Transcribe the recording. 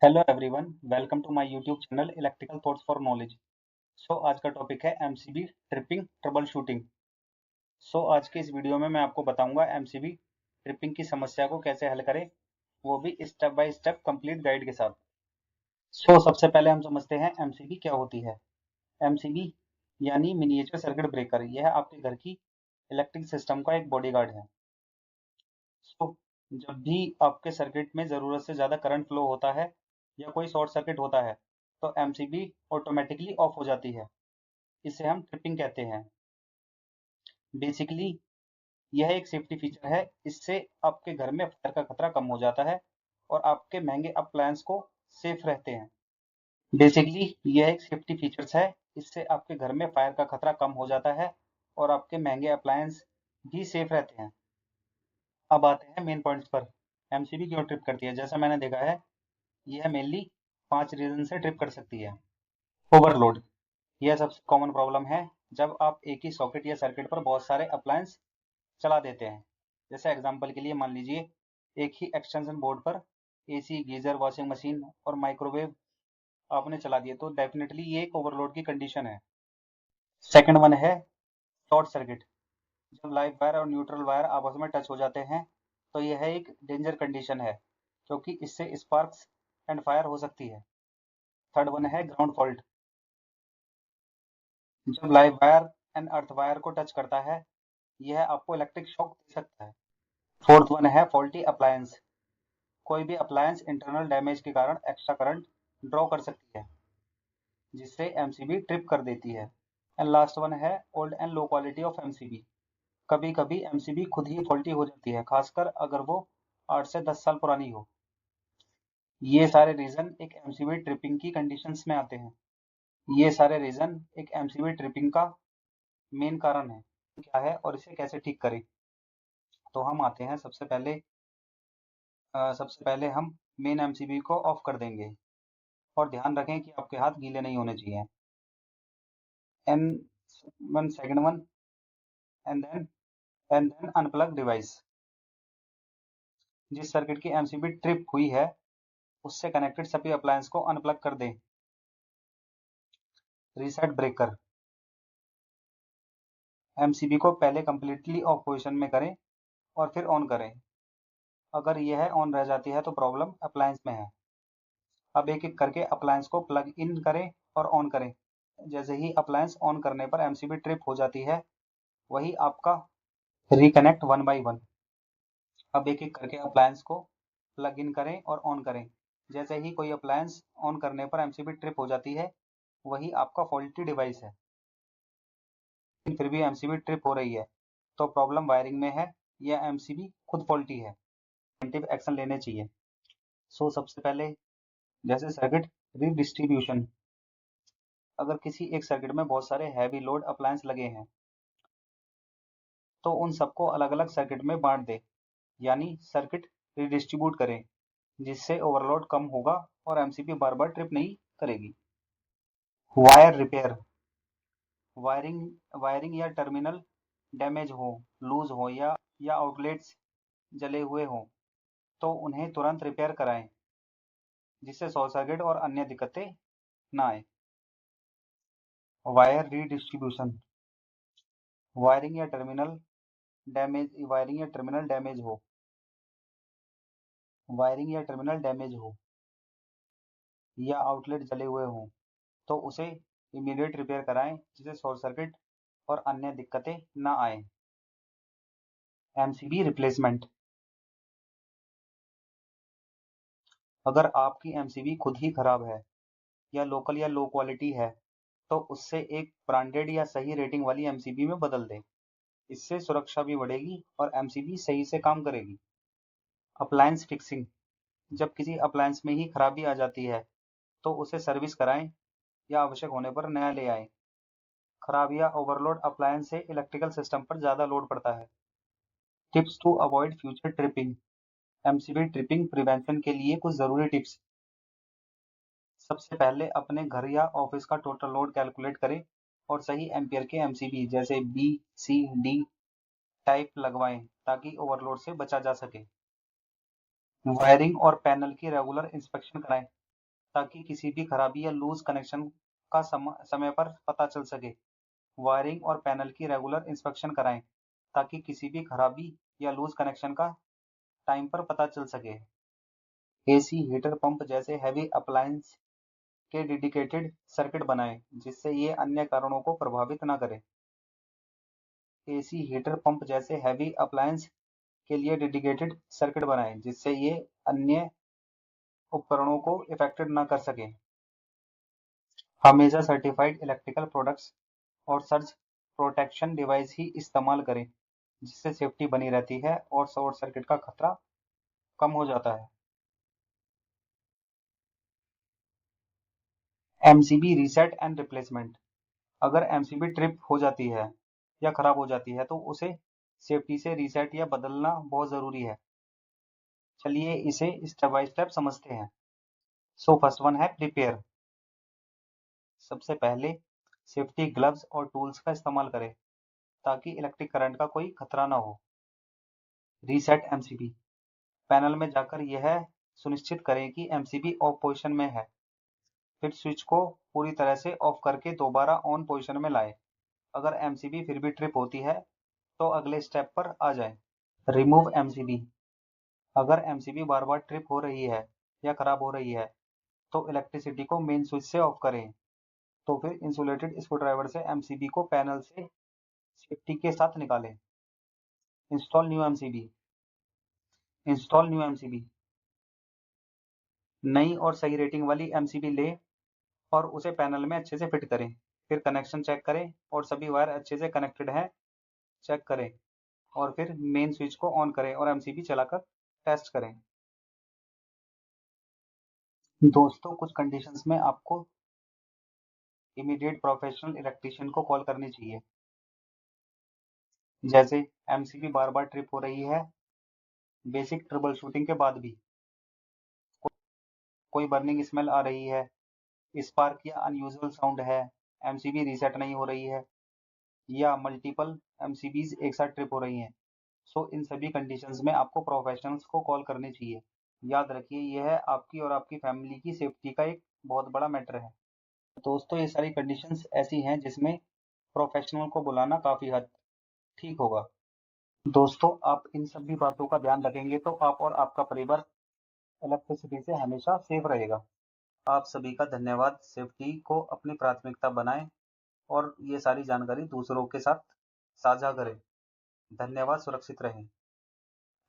Hello everyone, welcome to my YouTube channel electrical thoughts for knowledge. आज का topic है MCB tripping trouble shooting. आज के इस वीडियो में मैं आपको बताऊंगा एमसीबी ट्रिपिंग की समस्या को कैसे हल करें, वो भी step by step complete guide के साथ। सबसे पहले हम समझते हैं एमसीबी क्या होती है। एमसीबी यानी मिनिएचर सर्किट ब्रेकर। यह आपके घर की इलेक्ट्रिक सिस्टम का एक बॉडीगार्ड है। जब भी आपके सर्किट में ज़रूरत से ज़्यादा करंट फ्लो होता है या कोई शॉर्ट सर्किट होता है, तो एमसीबी ऑटोमेटिकली ऑफ हो जाती है। इसे हम ट्रिपिंग कहते हैं। बेसिकली यह एक सेफ्टी फीचर है। इससे आपके घर में फायर का खतरा कम हो जाता है और आपके महंगे अप्लायंस को सेफ रहते हैं। बेसिकली यह एक सेफ्टी फीचर्स है। इससे आपके घर में फायर का खतरा कम हो जाता है और आपके महंगे अप्लायंस भी सेफ रहते हैं। अब आते हैं मेन पॉइंट्स पर। एमसीबी क्यों ट्रिप करती है? जैसा मैंने देखा है, यह मेनली 5 रीजन से ट्रिप कर सकती है। ओवरलोड, यह सबसे कॉमन प्रॉब्लम है जब आप एक ही सॉकेट या सर्किट पर बहुत सारे अप्लायंस चला देते हैं। जैसे एग्जांपल के लिए मान लीजिए एक ही एक्सटेंशन बोर्ड पर एसी, गीजर, वॉशिंग मशीन और माइक्रोवेव आपने चला दिए, तो डेफिनेटली ये एक ओवरलोड की कंडीशन है। सेकंड वन है शॉर्ट सर्किट। जब लाइव वायर और न्यूट्रल वायर आपस में टच हो जाते हैं, तो यह एक डेंजर कंडीशन है, क्योंकि इससे स्पार्क्स एंड फायर हो सकती है। थर्ड वन है ग्राउंड फॉल्ट। जब live wire and earth wire को टच करता है, यह आपको इलेक्ट्रिक शॉक दे सकता है। फोर्थ वन है फॉल्टी अप्लायंस। कोई भी अप्लायंस इंटरनल डैमेज के कारण एक्स्ट्रा करंट ड्रॉ कर सकती है, जिससे एमसीबी ट्रिप कर देती है। एंड लास्ट वन है old and low quality of MCB. कभी कभी एमसीबी खुद ही फॉल्टी हो जाती है, खासकर अगर वो 8 से 10 साल पुरानी हो। ये सारे रीजन एक एमसीबी ट्रिपिंग की कंडीशंस में आते हैं। ये सारे रीजन एक एमसीबी ट्रिपिंग का मेन कारण है। क्या है और इसे कैसे ठीक करें? तो हम आते हैं सबसे पहले हम मेन एमसीबी को ऑफ कर देंगे और ध्यान रखें कि आपके हाथ गीले नहीं होने चाहिए। An one second one and then unplug device. जिस सर्किट की एमसीबी ट्रिप हुई है, उससे कनेक्टेड सभी अप्लायंस को अनप्लग कर दें। Reset breaker. एमसीबी को पहले कंप्लीटली ऑफ पोजीशन में करें और फिर ऑन करें। अगर यह ऑन रह जाती है तो प्रॉब्लम अप्लायंस में है। अब एक एक करके अप्लायंस को प्लग इन करें और ऑन करें। जैसे ही अप्लायंस ऑन करने पर एमसीबी ट्रिप हो जाती है, वही आपका रिकनेक्ट वन बाई वन। अब एक एक करके अप्लायंस को प्लग इन करें और ऑन करें। जैसे ही कोई अप्लायंस ऑन करने पर एमसीबी ट्रिप हो जाती है, वही आपका फॉल्टी डिवाइस है। फिर भी एमसीबी ट्रिप हो रही है, तो प्रॉब्लम वायरिंग में है या एमसीबी खुद फॉल्टी है। प्रिवेंटिव एक्शन लेने चाहिए। सबसे पहले, जैसे सर्किट रिडिस्ट्रीब्यूशन। अगर किसी एक सर्किट में बहुत सारे हैवी लोड अप्लायंस लगे हैं, तो उन सबको अलग अलग सर्किट में बांट दें, यानी सर्किट रिडिस्ट्रीब्यूट करें, जिससे ओवरलोड कम होगा और एमसीबी बार बार ट्रिप नहीं करेगी। Wire repair. वायरिंग या टर्मिनल डैमेज हो, लूज हो या आउटलेट्स जले हुए हों, तो उन्हें तुरंत रिपेयर कराएं, जिससे शॉर्ट सर्किट और अन्य दिक्कतें ना आए। Wire redistribution. वायरिंग या टर्मिनल डैमेज हो या आउटलेट जले हुए हों, तो उसे इमीडिएट रिपेयर कराएं, जिससे शॉर्ट सर्किट और अन्य दिक्कतें ना आए। MCB replacement. अगर आपकी एमसीबी खुद ही खराब है या लोकल या लो क्वालिटी है, तो उससे एक ब्रांडेड या सही रेटिंग वाली एमसीबी में बदल दें। इससे सुरक्षा भी बढ़ेगी और एमसीबी सही से काम करेगी। Appliance fixing. जब किसी अप्लायंस में ही खराबी आ जाती है, तो उसे सर्विस कराएं या आवश्यक होने पर नया ले आएं। खराब या ओवरलोड अप्लायंस से इलेक्ट्रिकल सिस्टम पर ज़्यादा लोड पड़ता है। Tips to avoid future tripping. MCB tripping prevention के लिए कुछ ज़रूरी टिप्स। सबसे पहले अपने घर या ऑफिस का टोटल लोड कैलकुलेट करें और सही एम्पियर के एमसीबी जैसे बी, सी, डी टाइप लगवाएं, ताकि ओवरलोड से बचा जा सके। वायरिंग और पैनल की रेगुलर इंस्पेक्शन कराएं। ताकि किसी भी खराबी या लूज कनेक्शन का समय पर पता चल सके। वायरिंग और पैनल की रेगुलर इंस्पेक्शन कराएं ताकि किसी भी खराबी या लूज कनेक्शन का टाइम पर पता चल सके। एसी, हीटर पंप जैसे हैवी अप्लायंस के डेडिकेटेड सर्किट बनाएं जिससे ये अन्य कारणों को प्रभावित न करे। एसी, हीटर पंप जैसे हैवी अप्लायंस के लिए डेडिकेटेड सर्किट बनाएं जिससे ये अन्य उपकरणों को इफेक्टेड न कर सके। हमेशा सर्टिफाइड इलेक्ट्रिकल प्रोडक्ट्स और सर्ज प्रोटेक्शन डिवाइस ही इस्तेमाल करें जिससे सेफ्टी बनी रहती है और शॉर्ट सर्किट का खतरा कम हो जाता है। MCB reset and replacement. अगर एमसीबी ट्रिप हो जाती है या खराब हो जाती है तो उसे सेफ्टी से रीसेट या बदलना बहुत ज़रूरी है। चलिए इसे स्टेप बाय स्टेप समझते हैं। सो फर्स्ट वन है प्रिपेयर। सबसे पहले सेफ्टी ग्लव्स और टूल्स का इस्तेमाल करें ताकि इलेक्ट्रिक करंट का कोई खतरा ना हो। Reset MCB. पैनल में जाकर यह सुनिश्चित करें कि एमसीबी ऑफ पोजीशन में है, फिर स्विच को पूरी तरह से ऑफ करके दोबारा ऑन पोजीशन में लाएं। अगर एमसीबी फिर भी ट्रिप होती है तो अगले स्टेप पर आ जाएं। Remove MCB. अगर एमसीबी बार बार ट्रिप हो रही है या खराब हो रही है तो इलेक्ट्रिसिटी को मेन स्विच से ऑफ करें। तो फिर इंसुलेटेड स्क्रूड्राइवर से एमसीबी को पैनल से सेफ्टी के साथ निकालें। Install new MCB. Install new MCB. नई और सही रेटिंग वाली एमसीबी लें और उसे पैनल में अच्छे से फिट करें। फिर कनेक्शन चेक करें और सभी वायर अच्छे से कनेक्टेड हैं चेक करें और फिर मेन स्विच को ऑन करें और एमसीबी चलाकर टेस्ट करें। दोस्तों, कुछ कंडीशंस में आपको इमीडिएट प्रोफेशनल इलेक्ट्रिशियन को कॉल करनी चाहिए, जैसे एमसीबी बार बार ट्रिप हो रही है, बेसिक ट्रबल शूटिंग के बाद भी कोई बर्निंग स्मेल आ रही है, स्पार्क या अनयूजुअल साउंड है, एमसीबी रीसेट नहीं हो रही है या मल्टीपल एमसीबीज एक साथ ट्रिप हो रही हैं। सो इन सभी कंडीशंस में आपको प्रोफेशनल्स को कॉल करनी चाहिए। याद रखिए, यह आपकी और आपकी फैमिली की सेफ्टी का एक बहुत बड़ा मैटर है। दोस्तों, ये सारी कंडीशंस ऐसी हैं जिसमें प्रोफेशनल को बुलाना काफ़ी हद ठीक होगा। दोस्तों, आप इन सभी बातों का ध्यान रखेंगे तो आप और आपका परिवार इलेक्ट्रिसिटी से हमेशा सेफ रहेगा। आप सभी का धन्यवाद। सेफ्टी को अपनी प्राथमिकता बनाएं और ये सारी जानकारी दूसरों के साथ साझा करें। धन्यवाद। सुरक्षित रहें।